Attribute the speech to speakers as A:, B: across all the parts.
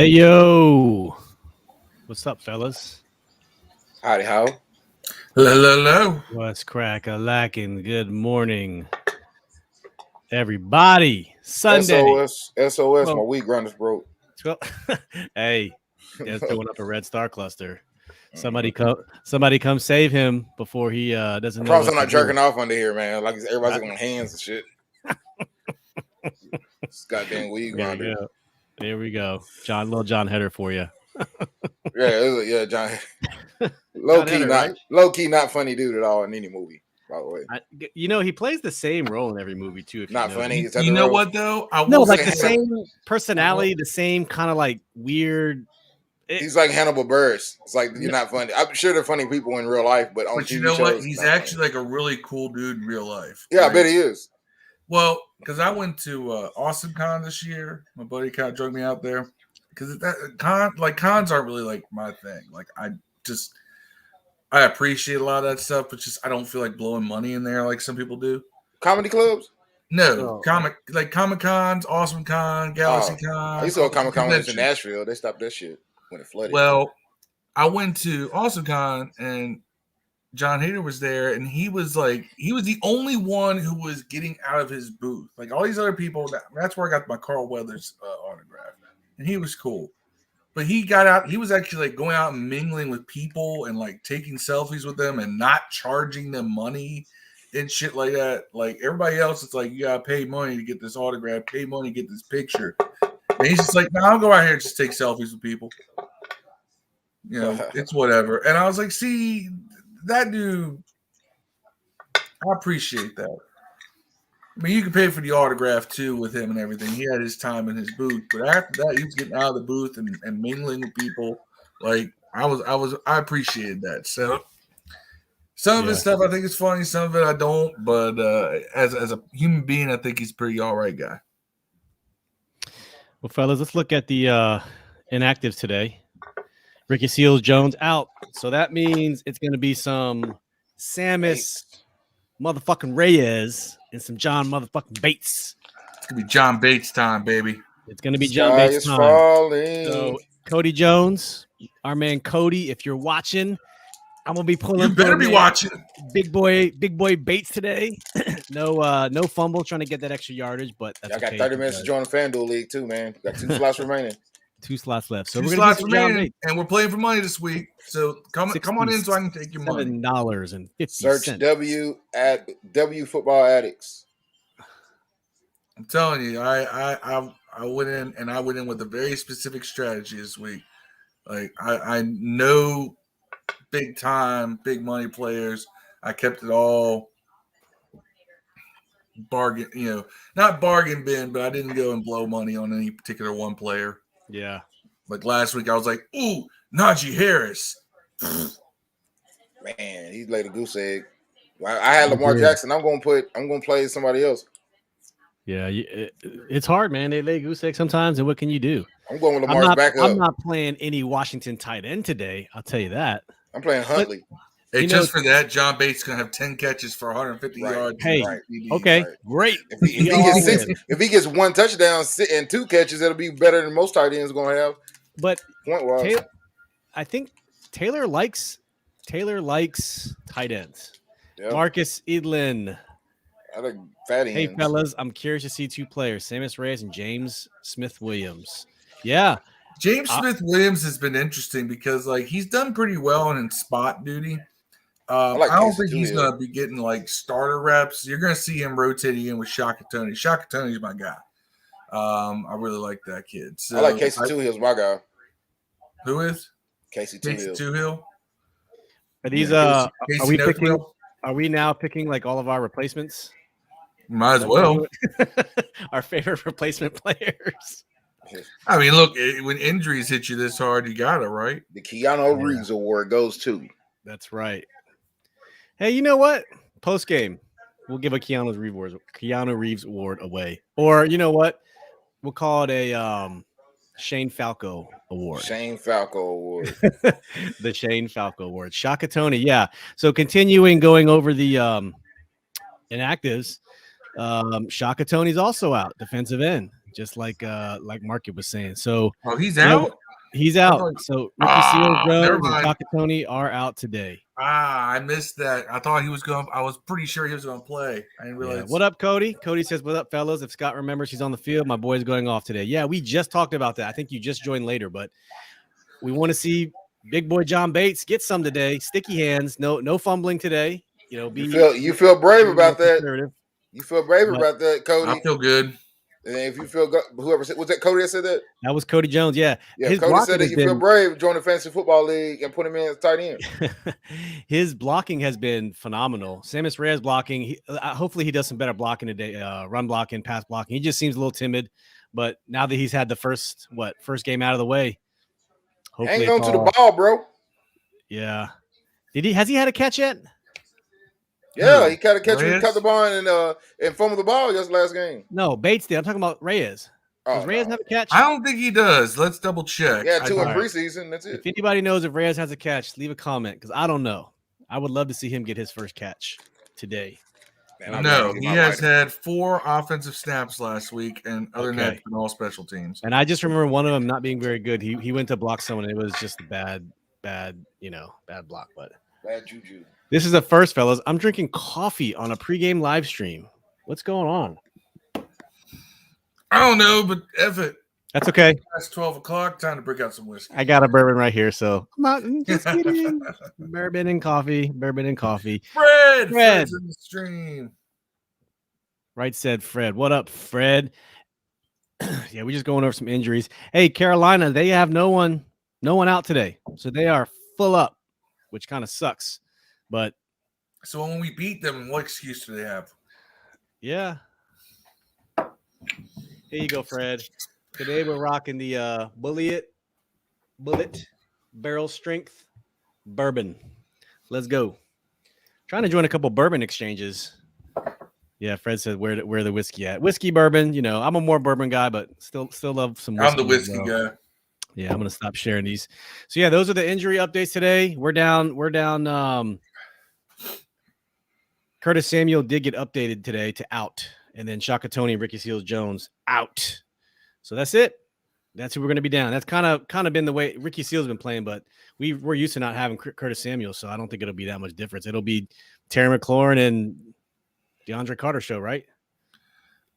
A: Hey, yo. What's up, fellas?
B: Howdy, how?
C: Hello.
A: What's crack-a-lacking? Good morning, everybody. Sunday.
B: SOS,
A: Well,
B: my weed grinder's broke.
A: Hey, guy's throwing up a red star cluster. Somebody
B: Mhm.
A: come save him before he doesn't
B: I
A: know
B: promise
A: what
B: I'm
A: to
B: not
A: do.
B: jerking off under here, man. Like everybody's on hands and shit. This goddamn weed
A: There we
B: grinder.
A: go. There we go. Little John Header for you.
B: Yeah, John.
A: John
B: Low key,
A: Header, right?
B: not funny dude at all in any movie. By the way,
A: He plays the same role in every movie too. If
B: not
A: you
B: funny.
A: notice.
B: Is that
C: You
B: the
C: know
B: role?
C: what though? I
A: No,
C: will
A: like
C: say
A: the
B: Hannibal-
A: same personality, the same kind of like weird.
B: He's like Hannibal Buress. It's like you're not funny. I'm sure they're funny people in real life, but on
C: But
B: TV
C: you know what?
B: shows,
C: He's
B: not
C: actually
B: funny.
C: like a really cool dude in real life.
B: Yeah, I
C: Like,
B: bet he is.
C: Well, because I went to AwesomeCon this year. My buddy kind of drug me out there because cons aren't really like my thing. Like I appreciate a lot of that stuff, but just I don't feel like blowing money in there like some people do.
B: Comedy clubs.
C: No,
A: Oh.
C: Comic Cons, AwesomeCon, Galaxy Con.
B: I used to go
C: all
B: to Comic Con when it was in
C: conventions.
B: Nashville. They stopped that shit when it flooded.
C: Well, I went to AwesomeCon and John Hader was there, and he was the only one who was getting out of his booth. Like all these other people, that's where I got my Carl Weathers autograph, and he was cool. But he got out. He was actually like going out and mingling with people and like taking selfies with them and not charging them money and shit like that. Like everybody else, it's like you gotta pay money to get this autograph, pay money to get this picture. And he's just like, no, I'll go out here and just take selfies with people. You know, it's whatever. And I was like, see, that dude, I appreciate that. I mean, you can pay for the autograph too with him and everything. He had his time in his booth, but after that, he was getting out of the booth and mingling with people. Like I appreciated that. So some of his stuff I think is funny, some of it I don't. But as a human being, I think he's a pretty all right guy.
A: Well, fellas, let's look at the inactives today. Ricky Seals-Jones out. So that means it's going to be some Samus motherfucking Reyes and some John motherfucking Bates.
C: It's going to be John Bates time, baby.
A: It's going to be John Bates time.
B: Falling.
A: So Cody Jones, our man Cody, if you're watching, I'm going to be pulling.
C: You better be watching.
A: Big boy Bates today. No fumble trying to get that extra yardage, but that's
B: I got
A: okay
B: 30 minutes to join the FanDuel League too, man. Got 2 slots remaining.
A: 2 slots left. So
C: 2
A: we're
C: slots
A: going to
C: remaining, and we're playing for money this week. So come on in so I can take your money.
A: $7.50.
B: Search W Football Addicts.
C: I'm telling you, I went in and I went in with a very specific strategy this week. Like I know big time, big money players. I kept it all bargain, not bargain bin, but I didn't go and blow money on any particular one player.
A: Yeah.
C: Like last week, I was like, ooh, Najee Harris.
B: Man, he laid a goose egg. I had Lamar Jackson. I'm going to play somebody else.
A: Yeah, it's hard, man. They lay goose egg sometimes, and what can you do?
B: I'm going with Lamar's backup.
A: I'm not playing any Washington tight end today. I'll tell you that.
B: I'm playing Huntley.
C: Hey, just for that, John Bates going to have 10 catches for 150 yards.
A: Hey, okay, great.
B: If he gets 1 touchdown and 2 catches, it'll be better than most tight ends going to have.
A: But
B: point-wise,
A: I think Taylor likes tight ends. Yep. Marcus Edlin.
B: I like fatty
A: Hey,
B: ends.
A: fellas, I'm curious to see 2 players, Samus Reyes and James Smith-Williams. Yeah.
C: James Smith-Williams has been interesting because, like, he's done pretty well in spot duty. I don't think he's going to be getting, like, starter reps. You're going to see him rotating in with Shaka Toney. Shaka Toney's my guy. I really like that kid. So
B: I like Casey Toohill's my guy.
C: Who is?
B: Casey
C: Toohill.
A: Are these are we now picking like all of our replacements?
C: Might as well.
A: Our favorite replacement players.
C: I mean, look, when injuries hit you this hard, you got it, right?
B: The Keanu Reeves Award goes to.
A: That's right. Hey, you know what? Post game, we'll give a Keanu Reeves Award away. Or you know what? We'll call it a Shane Falco Award.
B: Shane Falco Award.
A: The Shane Falco Award. Shaka Toney, yeah. So continuing going over the inactives, Shaka Toney's also out, defensive end. just like Market was saying. So
C: he's
A: you know,
C: out.
A: he's out. So Ricky Seals,
C: Never
A: Jones, and
C: mind.
A: Takatoni are out today.
C: I missed that. I thought he was going. I was pretty sure he was going to play. I didn't realize.
A: Yeah. What up, Cody? Cody says, "What up, fellas? If Scott remembers, he's on the field. My boy's going off today." Yeah, we just talked about that. I think you just joined later, but we want to see big boy John Bates get some today. Sticky hands, no fumbling today. You know,
B: you feel brave about that. You feel brave about that, Cody.
C: I feel good.
B: And if you feel whoever said, was that Cody that said that?
A: That was Cody Jones. Yeah.
B: His Cody said that you feel brave, join the fantasy football league and put him in as tight end.
A: His blocking has been phenomenal. Samus Reyes blocking. Hopefully he does some better blocking today. Run blocking, pass blocking. He just seems a little timid, but now that he's had the first game out of the way, hopefully
B: hang on to the ball, bro.
A: Yeah. Has he had a catch yet?
B: Yeah, he cut a catch when he cut the ball and fumbled the ball just last game.
A: No, Bates did. I'm talking about Reyes. Does Reyes have a catch?
C: I don't think he does. Let's double check.
B: Yeah, 2 in preseason. That's it.
A: If anybody knows if Reyes has a catch, leave a comment because I don't know. I would love to see him get his first catch today.
C: No, he has had 4 offensive snaps last week, and other than that, been all special teams.
A: And I just remember one of them not being very good. He went to block someone. And it was just bad block. But
B: bad juju.
A: This is the first, fellas. I'm drinking coffee on a pregame live stream. What's going on?
C: I don't know, but F it.
A: That's okay.
C: It's 12 o'clock. Time to break out some whiskey.
A: I got a bourbon right here, so I'm not just kidding. Bourbon and coffee.
C: Fred's in the stream.
A: Right said Fred. What up, Fred? Yeah, we're just going over some injuries. Hey, Carolina, they have no one out today, so they are full up, which kind of sucks. But
C: so when we beat them, what excuse do they have?
A: Yeah. Here you go, Fred. Today we're rocking the Bullet Barrel Strength Bourbon. Let's go. Trying to join a couple bourbon exchanges. Yeah, Fred said where the whiskey at? Whiskey bourbon. You know, I'm a more bourbon guy, but still love some whiskey.
C: I'm the whiskey guy.
A: Yeah, I'm gonna stop sharing these. So yeah, those are the injury updates today. We're down. Curtis Samuel did get updated today to out, and then Shaka Toney and Ricky Seals Jones out. So that's it. That's who we're going to be down. That's kind of been the way Ricky Seals been playing, but we're used to not having Curtis Samuel, so I don't think it'll be that much difference. It'll be Terry McLaurin and DeAndre Carter show, right?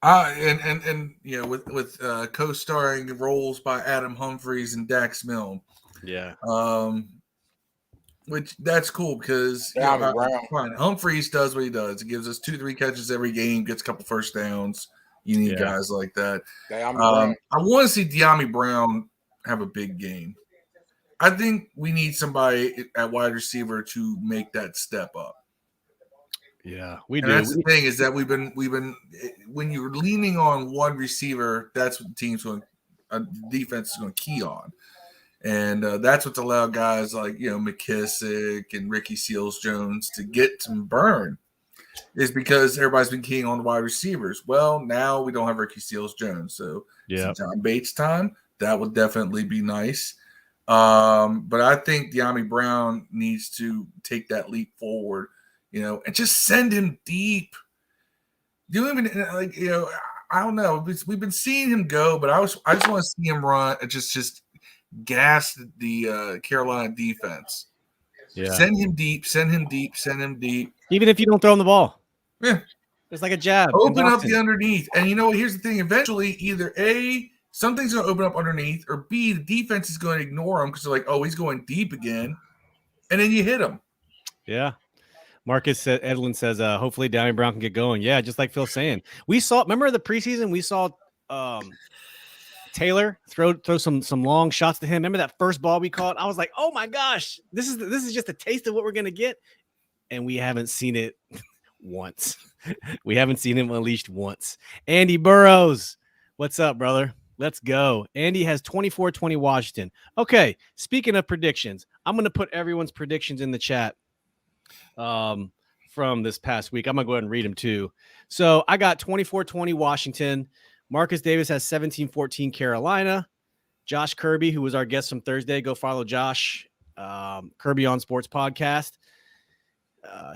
C: And yeah, with co-starring roles by Adam Humphries and Dax Milne.
A: Yeah.
C: Which that's cool because Humphries does what he does. He gives us 2-3 catches every game, gets a couple first downs. You need guys like that. I want to see De'Ami Brown have a big game. I think we need somebody at wide receiver to make that step up.
A: Yeah, we do.
C: That's the thing is that we've been when you're leaning on one receiver, that's what the defense is going to key on. And that's what's allowed guys like, McKissick and Ricky Seals Jones to get some burn is because everybody's been keying on the wide receivers. Well, now we don't have Ricky Seals Jones. So John Bates time, that would definitely be nice. But I think De'Ami Brown needs to take that leap forward, and just send him deep. Do even I don't know. We've been seeing him go, but I just want to see him run. Just gas the Carolina defense. Yeah. Send him deep.
A: Even if you don't throw him the ball.
C: Yeah.
A: It's like a jab.
C: Open up the underneath. And here's the thing. Eventually, either A, something's going to open up underneath, or B, the defense is going to ignore him because they're like, oh, he's going deep again. And then you hit him.
A: Yeah. Marcus Edlin says, hopefully De'Ami Brown can get going. Yeah, just like Phil's saying. Remember the preseason, we saw Taylor throw some long shots to him. Remember that first ball we caught? I was like, oh my gosh, this is just a taste of what we're gonna get, and we haven't seen it once. We haven't seen him unleashed once. Andy Burrows, what's up, brother? Let's go. Andy has 24-20 Washington. Okay, speaking of predictions, I'm gonna put everyone's predictions in the chat from this past week. I'm gonna go ahead and read them too. So I got 24-20 Washington. Marcus Davis has 17-14 Carolina. Josh Kirby, who was our guest from Thursday, go follow Josh, Kirby on Sports Podcast.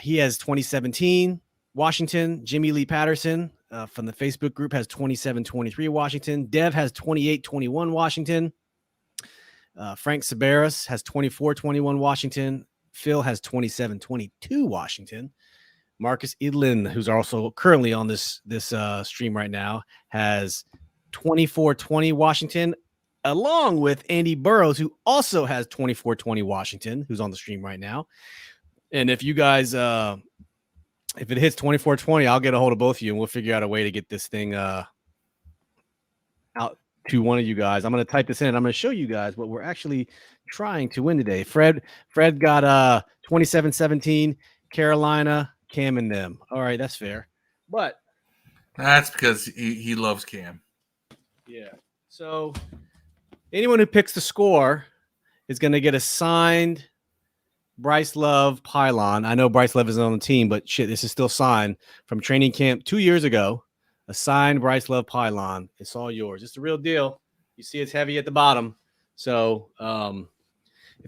A: He has 2017 Washington. Jimmy Lee Patterson, from the Facebook group has 27-23 Washington. Dev has 28-21 Washington. Frank Sabaris has 24-21 Washington. Phil has 27-22 Washington. Marcus Edlin, who's also currently on this stream right now, has 24-20 Washington, along with Andy Burrows, who also has 24-20 Washington, who's on the stream right now. And if you guys, if it hits 24-20, I'll get a hold of both of you and we'll figure out a way to get this thing out to one of you guys. I'm going to type this in. I'm going to show you guys what we're actually trying to win today. Fred got 27-17, Carolina, Cam and them. All right, that's fair. But
C: that's because he loves Cam.
A: Yeah. So anyone who picks the score is going to get a signed Bryce Love pylon. I know Bryce Love isn't on the team, but shit, this is still signed from training camp 2 years ago. A signed Bryce Love pylon. It's all yours. It's the real deal. You see it's heavy at the bottom. So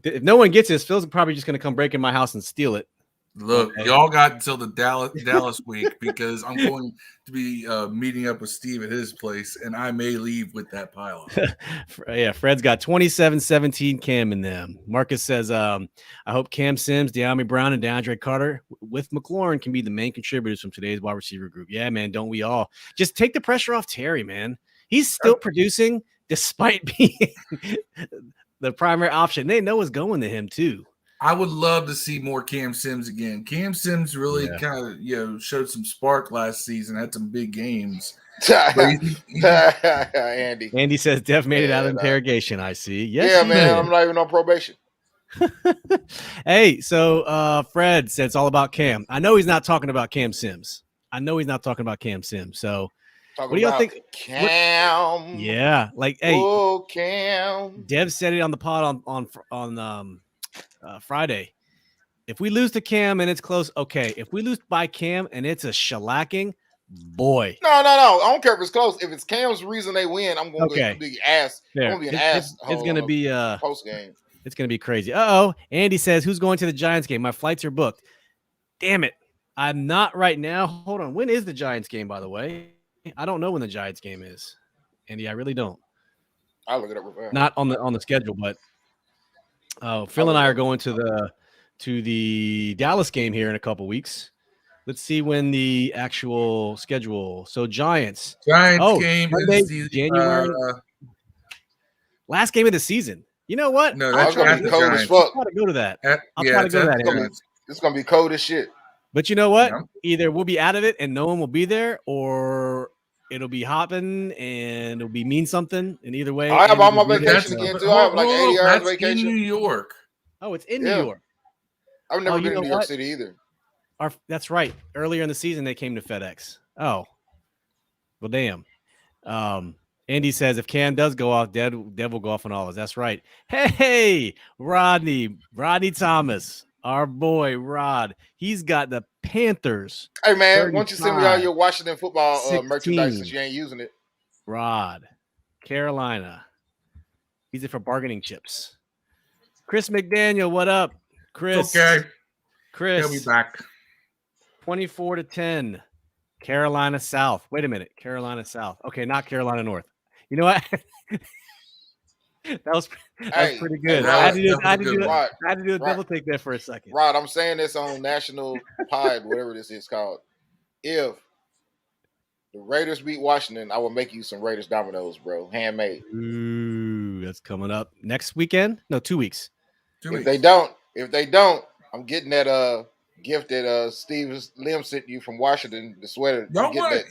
A: if no one gets this, Phil's probably just going to come break in my house and steal it.
C: Look, y'all got until the Dallas week because I'm going to be meeting up with Steve at his place, and I may leave with that pile.
A: Yeah, Fred's got 27-17 Cam in them. Marcus says, I hope Cam Sims, De'Ami Brown, and DeAndre Carter with McLaurin can be the main contributors from today's wide receiver group. Yeah, man, don't we all? Just take the pressure off Terry, man. He's still producing despite being the primary option. They know it's going to him, too.
C: I would love to see more Cam Sims again. Cam Sims really kind of, showed some spark last season, had some big games.
B: Andy
A: says Dev made it out of interrogation. I see. Yes,
B: yeah, man. I'm not even on probation.
A: Hey, so Fred said it's all about Cam. I know he's not talking about Cam Sims. So what do y'all think?
B: Cam.
A: Yeah, like hey,
B: Cam.
A: Dev said it on the pod on Friday. If we lose to Cam and it's close, okay. If we lose by Cam and it's a shellacking, boy.
B: No. I don't care if it's close. If it's Cam's reason they win, I'm going to be ass.
A: There.
B: I'm going to be an ass.
A: It's going to be
B: post game.
A: It's going to be crazy. Andy says, who's going to the Giants game? My flights are booked. Damn it. I'm not right now. Hold on. When is the Giants game, by the way? I don't know when the Giants game is. Andy, I really don't.
B: I'll look it up real fast.
A: Not on the schedule, but Phil and I are going to the Dallas game here in a couple weeks. Let's see when the actual schedule. So Giants
C: game
A: Monday,
C: is
A: January. Last game of the season. You know what?
B: No, that's going to be cold as fuck.
A: I'll try to go to that.
B: I'll try to go to that. It's going to be cold as shit.
A: But you know what? Yeah. Either we'll be out of it and no one will be there, or it'll be hopping and it'll be mean something. And either way,
B: I have all my vacation again too. I have like 80 hours vacation.
C: In New York.
A: Oh, it's in New York.
B: I've never been to New York City either.
A: That's right. Earlier in the season, they came to FedEx. Oh, well, damn. Andy says if Cam does go off, Dev will go off on all of us. That's right. Hey, Rodney Thomas. Our boy Rod, he's got the Panthers.
B: Hey man, why don't you send me all your Washington football merchandise since you ain't using it?
A: Rod, Carolina. Use it for bargaining chips. Chris McDaniel, what up? Chris.
C: Okay.
A: Chris.
C: He'll be back.
A: 24-10. Carolina South. Wait a minute. Carolina South. Okay, not Carolina North. You know what? That was pretty good. I had to do a double take there for a second.
B: Rod, I'm saying this on National Pod, whatever this is called. If the Raiders beat Washington, I will make you some Raiders Dominoes, bro. Handmade.
A: Ooh, that's coming up next weekend? No, 2 weeks.
B: If they don't, I'm getting that gift that Steve Lim sent you from Washington, the sweater.
C: Y'all want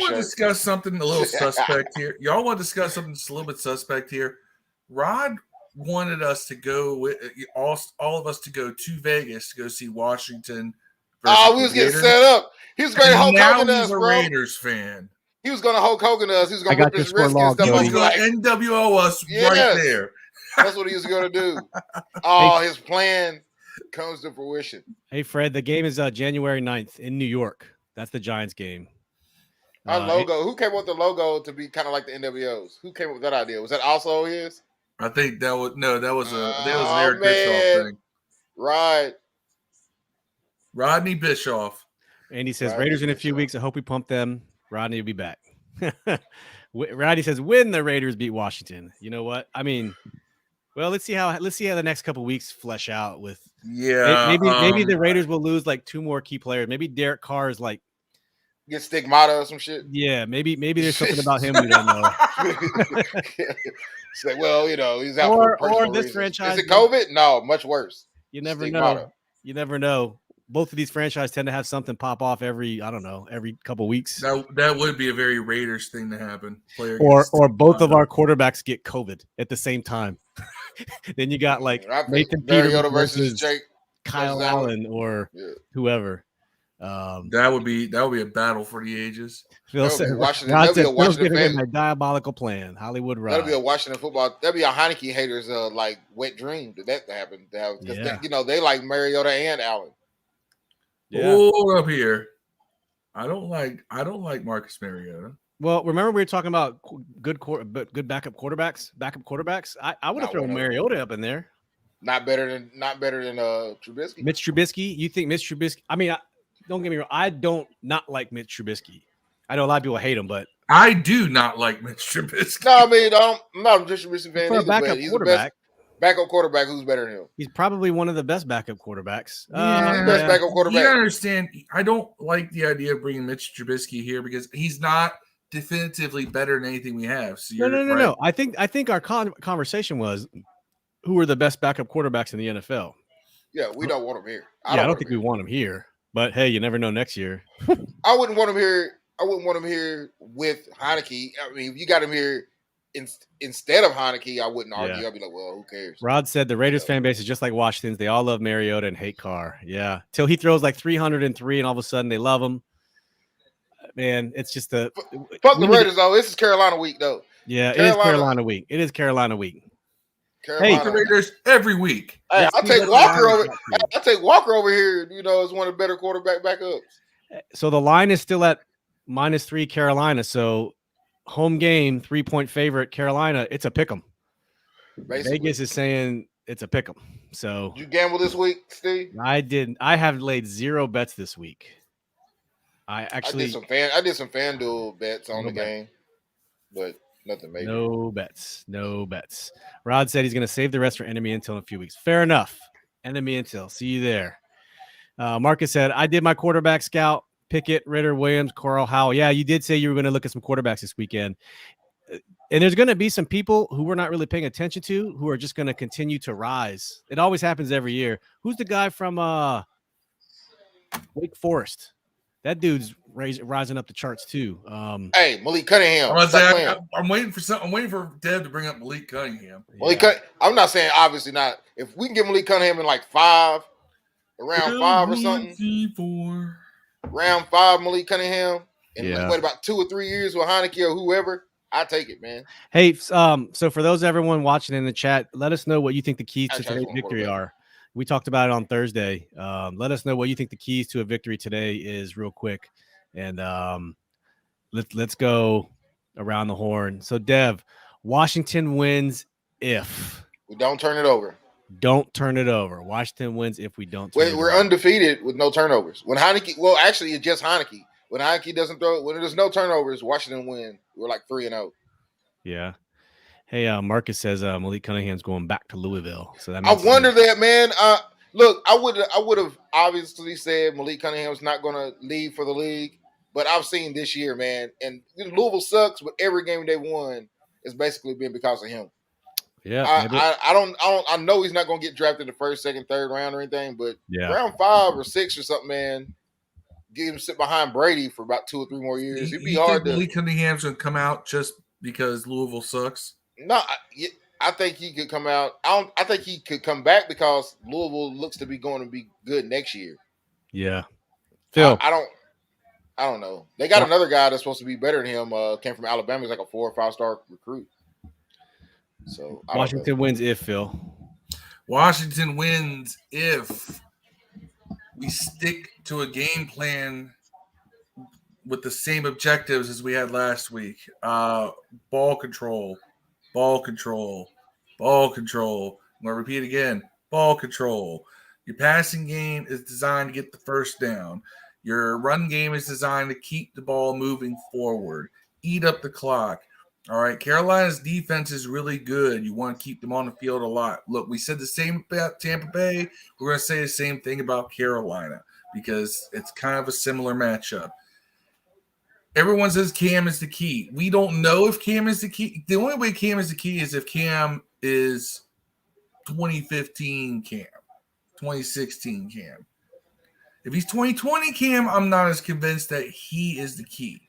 C: to discuss something a little suspect here? Y'all want to discuss something that's a little bit suspect here? Rod wanted us to go with all of us to go to Vegas to go see Washington.
B: We was getting set up. He was going to Hulk Hogan us, bro.
C: Raiders fan.
B: He was going to Hulk Hogan us. He was going to rip his wrist and stuff.
C: He was going to NWO us right there.
B: That's what he was going to do. Oh, his plan comes to fruition.
A: Hey, Fred, the game is January 9th in New York. That's the Giants game.
B: Our logo. Who came up with the logo to be kind of like the NWOs? Who came up with that idea? Was that also his?
C: I think that was an Eric Bischoff thing.
B: Right.
C: Rodney Bischoff.
A: Andy says
B: Rodney
A: Raiders in a
B: says
A: few
B: so.
A: weeks. I hope we pump them. Rodney will be back. Rodney says when the Raiders beat Washington. You know what? I mean, well, let's see how the next couple weeks flesh out with. Maybe the Raiders will lose like 2 more key players. Maybe Derek Carr is like
B: get stigmata or some shit.
A: Yeah, maybe there's something about him we don't know.
B: It's like, well, he's out for personal
A: this
B: reasons.
A: franchise.
B: Is it COVID? No, much worse.
A: You never
B: Stigmata.
A: know. You never know. Both of these franchises tend to have something pop off every couple weeks.
C: That would be a very Raiders thing to happen.
A: Or both of our quarterbacks get COVID at the same time. Then you got like Nathan
B: Mariota
A: Peterman
B: versus Jake
A: Kyle Allen or whoever.
C: That would be a battle for the ages.
A: Phil said,
B: that'd be a Washington fan.
A: My diabolical plan. Hollywood Ride.
B: That'd be a Washington football. That'd be a Heineke haters like wet dream that happen. Because they like Mariota and Allen.
C: Yeah. Hold up here. I don't like Marcus Mariota.
A: Well, remember we were talking about good backup quarterbacks. I would have thrown Mariota up in there.
B: Not better than Trubisky.
A: Mitch Trubisky. You think Mitch Trubisky? I mean, don't get me wrong. I don't not like Mitch Trubisky. I know a lot of people hate him, but
C: I do not like Mitch Trubisky.
B: No, I mean, I'm not a Mitch Trubisky fan either.
A: Backup
B: He's
A: quarterback.
B: The best backup quarterback. Who's better than him?
A: He's probably one of the best backup quarterbacks.
B: Best backup quarterback.
C: You understand? I don't like the idea of bringing Mitch Trubisky here because he's not definitively better than anything we have. So
A: no. I think our conversation was who are the best backup quarterbacks in the NFL.
B: Yeah, we don't want him here.
A: I don't think we want him here. But hey, you never know next year.
B: I wouldn't want him here. I wouldn't want him here with Heineke. I mean, if you got him here instead of Heineke, I wouldn't argue. I'd be like, well, who cares?
A: Rod said the Raiders fan base is just like Washington's. They all love Mariota and hate Carr. Yeah. Till he throws like 303 and all of a sudden they love him. Man, it's just fuck
B: the Raiders, though. This is Carolina week, though.
A: Yeah, it is Carolina week. It is Carolina week.
C: Hey, the Raiders every week.
B: Hey, I'll take Walker over. I'll take Walker over here. As one of the better quarterback backups.
A: So the line is still at -3 Carolina. So home game 3-point favorite Carolina. It's a pick'em. Vegas is saying it's a pick'em. So
B: did you gamble this week, Steve?
A: I didn't. I have laid 0 bets this week. I did
B: some FanDuel bets on the game, but nothing major.
A: No bets. Rod said he's going to save the rest for enemy intel in a few weeks. Fair enough. Enemy intel. See you there. Marcus said, I did my quarterback scout. Pickett, Ritter, Williams, Coral, Howell. Yeah, you did say you were going to look at some quarterbacks this weekend. And there's going to be some people who we're not really paying attention to who are just going to continue to rise. It always happens every year. Who's the guy from Wake Forest? That dude's rising up the charts too.
B: Hey, Malik Cunningham.
C: I'm waiting for Deb to bring up Malik Cunningham.
B: I'm not saying obviously not. If we can get Malik Cunningham in like around 5 or something. Round 5, Malik Cunningham, and wait about 2 or 3 years with Heineke or whoever. I take it, man.
A: Hey, so for those everyone watching in the chat, let us know what you think the keys to today's victory are. We talked about it on Thursday. Let us know what you think the keys to a victory today is real quick. And let's go around the horn. So, Dev, Washington wins if
B: we don't turn it over.
A: Don't turn it over. Washington wins if we don't turn it over.
B: We're undefeated with no turnovers. When Heineke, well, actually, it's just Heineke. When Heineke doesn't throw, when there's no turnovers, Washington win. We're like 3-0.
A: Yeah. Hey, Marcus says Malik Cunningham's going back to Louisville. So that
B: I wonder that, man. Look, I would have obviously said Malik Cunningham's not going to leave for the league, but I've seen this year, man, and Louisville sucks. But every game they won has basically been because of him.
A: Yeah,
B: I know he's not going to get drafted in the first, second, third round or anything, but round 5 or 6 or something, man. Get him sit behind Brady for about 2 or 3 more years. It'd be hard to.
C: Malik Cunningham's going to come out just because Louisville sucks.
B: No, I think he could come out. I think he could come back because Louisville looks to be going to be good next year.
A: Yeah, Phil.
B: I don't know. They got another guy that's supposed to be better than him. Came from Alabama. He's like a 4 or 5 star recruit. So
A: Washington wins if Phil.
C: Washington wins if we stick to a game plan with the same objectives as we had last week. Ball control. I'm going to repeat again. Ball control. Your passing game is designed to get the first down. Your run game is designed to keep the ball moving forward, eat up the clock. All right, Carolina's defense is really good. You want to keep them on the field a lot. Look, we said the same about Tampa Bay. We're going to say the same thing about Carolina because it's kind of a similar matchup. Everyone says Cam is the key. We don't know if Cam is the key. The only way Cam is the key is if Cam is 2015 Cam, 2016 Cam. If he's 2020 Cam, I'm not as convinced that he is the key.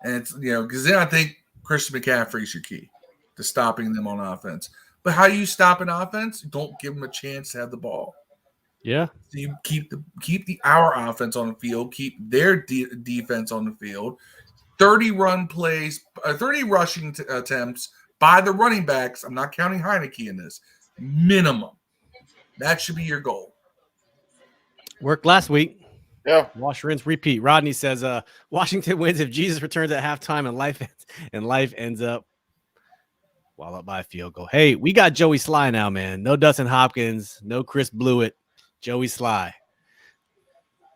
C: And it's, because then I think Christian McCaffrey's your key to stopping them on offense. But how do you stop an offense? Don't give them a chance to have the ball.
A: Yeah.
C: So you keep our offense on the field, keep their defense on the field. 30 run plays, 30 rushing attempts by the running backs. I'm not counting Heineke in this. Minimum. That should be your goal.
A: Worked last week.
B: Yeah.
A: Wash, rinse, repeat. Rodney says, Washington wins if Jesus returns at halftime and life ends up while up by a field goal. Hey, we got Joey Sly now, man. No Dustin Hopkins, no Chris Blewett. Joey Sly.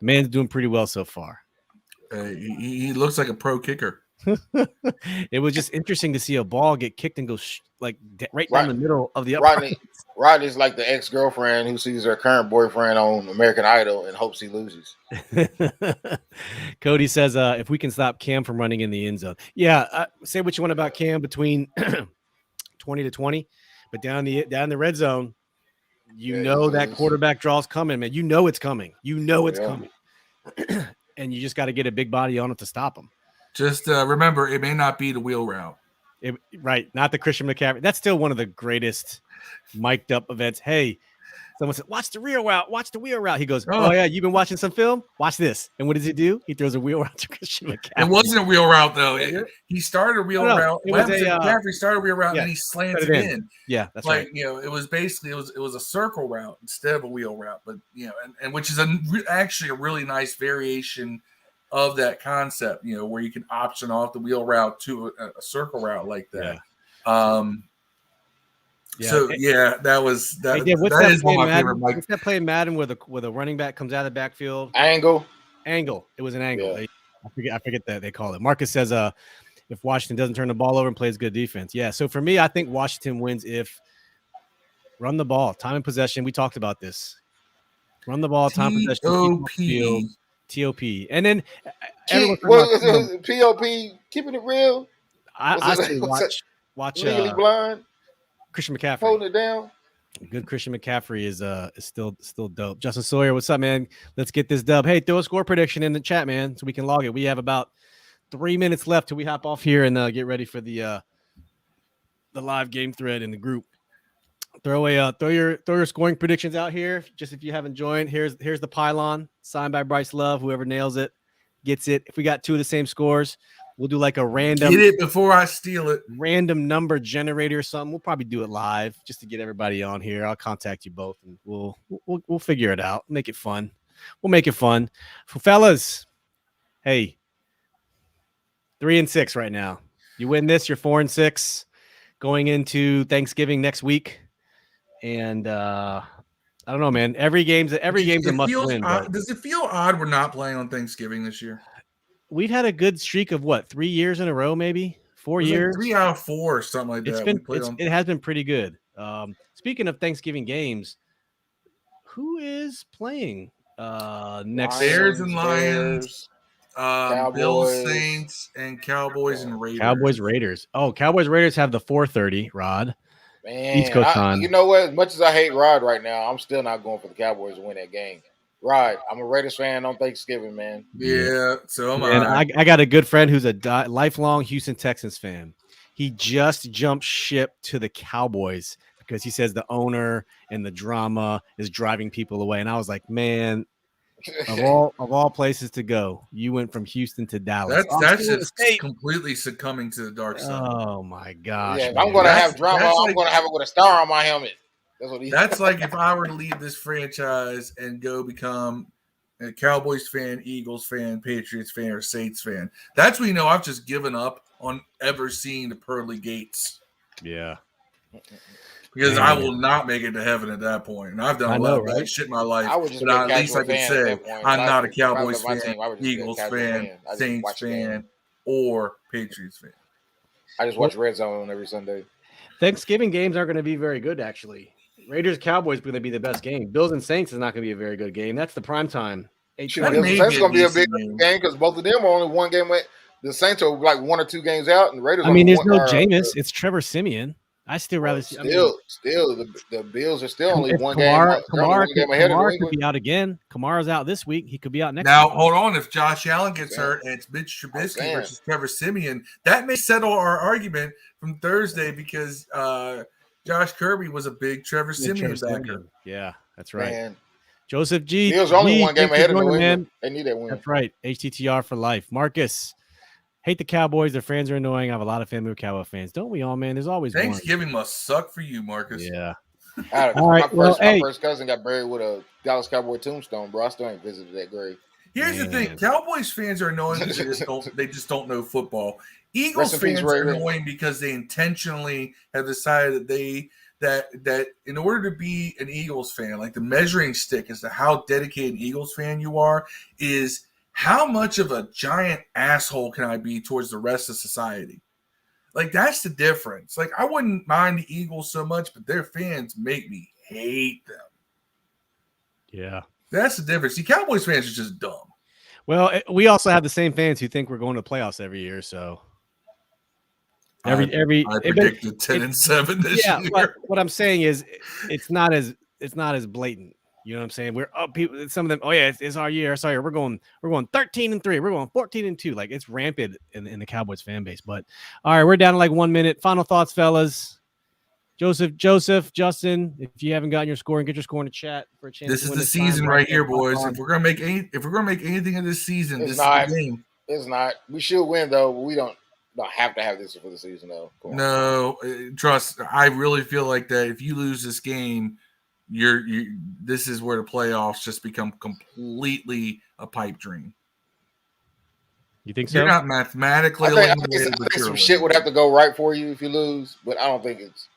A: Man's doing pretty well so far.
C: He looks like a pro kicker.
A: It was just interesting to see a ball get kicked and go right down the middle of the upright.
B: Rodney's like the ex-girlfriend who sees her current boyfriend on American Idol and hopes he loses.
A: Cody says, if we can stop Cam from running in the end zone. Yeah, say what you want about Cam between 20 to 20, but down the red zone, that quarterback draw's coming, man. You know it's coming. Coming. And you just got to get a big body on it to stop him.
C: Just remember, it may not be the wheel route.
A: Right. Not the Christian McCaffrey. That's still one of the greatest mic'd up events. Hey, someone said, watch the wheel route. He goes, oh yeah, you've been watching some film? Watch this. And what does he do? He throws a wheel route to Christian McCaffrey.
C: It wasn't a wheel route, though. He started a wheel route.
A: McCaffrey
C: started a wheel route, and he slants it in.
A: Yeah, that's right.
C: It was basically, it was a circle route instead of a wheel route. But, and which is actually a really nice variation of that concept, where you can option off the wheel route to a circle route like that.
A: Yeah.
C: That was that.
A: Hey,
C: that is one of my favorite.
A: What's that play in Madden where the running back comes out of the backfield?
B: Angle.
A: It was an angle.
B: Yeah.
A: I forget that they call it. Marcus says, if Washington doesn't turn the ball over and plays good defense. Yeah. So for me, I think Washington wins if run the ball, time and possession. We talked about this. Run the ball, time possession, TOP, and then
B: POP, keeping it real.
A: I say watch
B: Legally Blind.
A: Christian McCaffrey
B: holding it down.
A: Good Christian McCaffrey is still dope. Justin Sawyer, what's up, man? Let's get this dub. Hey, throw a score prediction in the chat, man, so we can log it. We have about 3 minutes left till we hop off here and get ready for the live game thread in the group. Throw your scoring predictions out here. Just if you haven't joined, here's the pylon signed by Bryce Love. Whoever nails it gets it. If we got two of the same scores, we'll do like a random.
C: Get it before I steal it.
A: Random number generator or something. We'll probably do it live just to get everybody on here. I'll contact you both and we'll figure it out. Make it fun. We'll make it fun. Fellas, hey, 3-6 right now. You win this, you're 4-6 going into Thanksgiving next week. And I don't know, man. Every game's a must win.
C: Does it feel odd we're not playing on Thanksgiving this year?
A: We've had a good streak of 3 years in a row, maybe 4 years.
C: Like 3 out of 4 or something like that.
A: It has been pretty good. Speaking of Thanksgiving games, who is playing next?
C: Bears and Lions, Bills, Saints, and Cowboys and Raiders.
A: Cowboys Raiders have the 4:30. Rod.
B: Man,
A: East Coast time.
B: You know what? As much as I hate Rod right now, I'm still not going for the Cowboys to win that game. Rod, I'm a Raiders fan on Thanksgiving, man.
C: Yeah, so am
A: I. I got a good friend who's a lifelong Houston Texans fan. He just jumped ship to the Cowboys because he says the owner and the drama is driving people away. And I was like, man, of all places to go, you went from Houston to Dallas.
C: That's just completely succumbing to the dark side.
A: Oh my gosh!
B: Yeah, if I'm going to have drama, I'm going to have it with a star on my helmet.
C: That's like if I were to leave this franchise and go become a Cowboys fan, Eagles fan, Patriots fan, or Saints fan. That's when I've just given up on ever seeing the pearly gates.
A: Yeah.
C: because I will not make it to heaven at that point. And I've done a lot of bad shit in my life.
B: I would just
C: but
B: be
C: at least I can say I'm not a Cowboys fan, Eagles fan, Saints fan, or Patriots fan.
B: I just watch Red Zone every Sunday.
A: Thanksgiving games aren't going to be very good, actually. Raiders Cowboys is going to be the best game. Bills and Saints is not going to be a very good game. That's the prime time.
B: Bills and Saints is going to be a big game because both of them are only one game away. The Saints are like 1 or 2 games out, and the Raiders.
A: I mean, there's no Jameis. It's Trevor Siemian. I still rather see.
B: Still, the Bills are still only one game ahead.
A: Kamara could be out again. Kamara's out this week. He could be out next week.
C: Now, hold on. If Josh Allen gets hurt and it's Mitch Trubisky versus Trevor Siemian, that may settle our argument from Thursday because Josh Kirby was a big Trevor Siemian backer.
A: Yeah, that's right. Man. Joseph G.
B: Bills are only one game ahead of New England. They need that win.
A: That's right. HTTR for life. Marcus. Hate the Cowboys. Their fans are annoying. I have a lot of family with Cowboy fans. Don't we all, man? There's always
C: Thanksgiving must suck for you, Marcus.
A: Yeah.
B: All right. My first cousin got buried with a Dallas Cowboy tombstone, bro. I still ain't visited that grave.
C: Here's the thing. Cowboys fans are annoying because they just don't know football. Eagles fans are annoying because they intentionally have decided that in order to be an Eagles fan, like the measuring stick as to how dedicated an Eagles fan you are is how much of a giant asshole can I be towards the rest of society? Like, that's the difference. Like, I wouldn't mind the Eagles so much, but their fans make me hate them.
A: Yeah.
C: That's the difference. The Cowboys fans are just dumb.
A: Well, we also have the same fans who think we're going to playoffs every year, so
C: I predicted 10-7 this year.
A: But what I'm saying is it's not as blatant. You know what I'm saying? We're up people. Some of them. Oh yeah, it's our year. Sorry, we're going 13-3. We're going 14-2. Like it's rampant in the Cowboys fan base. But all right, we're down to like 1 minute. Final thoughts, fellas. Joseph, Justin. If you haven't gotten your score, and get your score in the chat for a chance.
C: This is the season right here, boys. If we're gonna make anything of this season, this is the game.
B: It's not. We should win though. But we don't have to have this for the season though.
C: No, trust. I really feel like that. If you lose this game. This is where the playoffs just become completely a pipe dream.
A: You think so?
C: You're not mathematically eliminated.
B: I think some shit would have to go right for you if you lose, but I don't think it's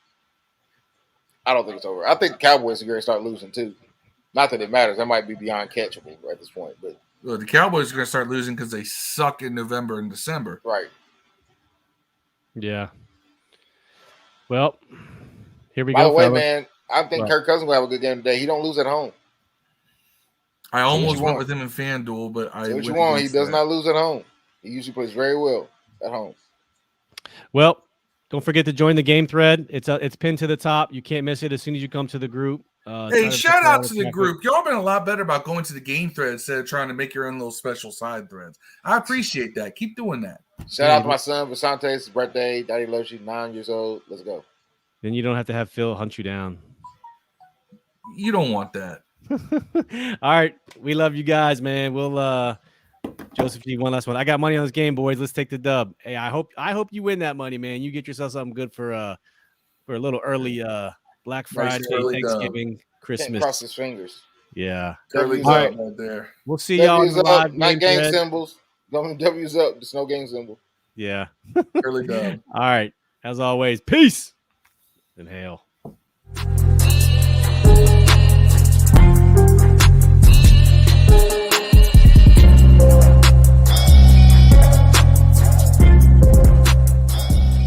B: over. I think the Cowboys are going to start losing too. Not that it matters. That might be beyond catchable at this point. But
C: the Cowboys are going to start losing because they suck in November and December.
B: Right.
A: Yeah. Well, here we
B: go. By the way,
A: fellas.
B: Man. I think Kirk Cousins will have a good game today. He don't lose at home.
C: I almost went with him in FanDuel, but
B: he does not lose at home. He usually plays very well at home.
A: Well, don't forget to join the game thread. It's pinned to the top. You can't miss it as soon as you come to the group.
C: Hey, shout out to the group. Y'all been a lot better about going to the game thread instead of trying to make your own little special side threads. I appreciate that. Keep doing that.
B: Shout out to my son, Visante. It's his birthday. Daddy loves you. 9 years old. Let's go.
A: Then you don't have to have Phil hunt you down.
C: You don't want that.
A: All right. We love you guys, man. We'll Joseph G, one last one. I got money on this game, boys. Let's take the dub. Hey, I hope you win that money, man. You get yourself something good for a little early Black Friday, Thanksgiving, Christmas.
B: Can't cross his fingers.
A: Yeah.
C: Early right there.
A: We'll see y'all in the live
B: game. Game symbols. W's up. There's no game symbol.
A: Yeah.
C: Early dub.
A: All right. As always, peace and hail.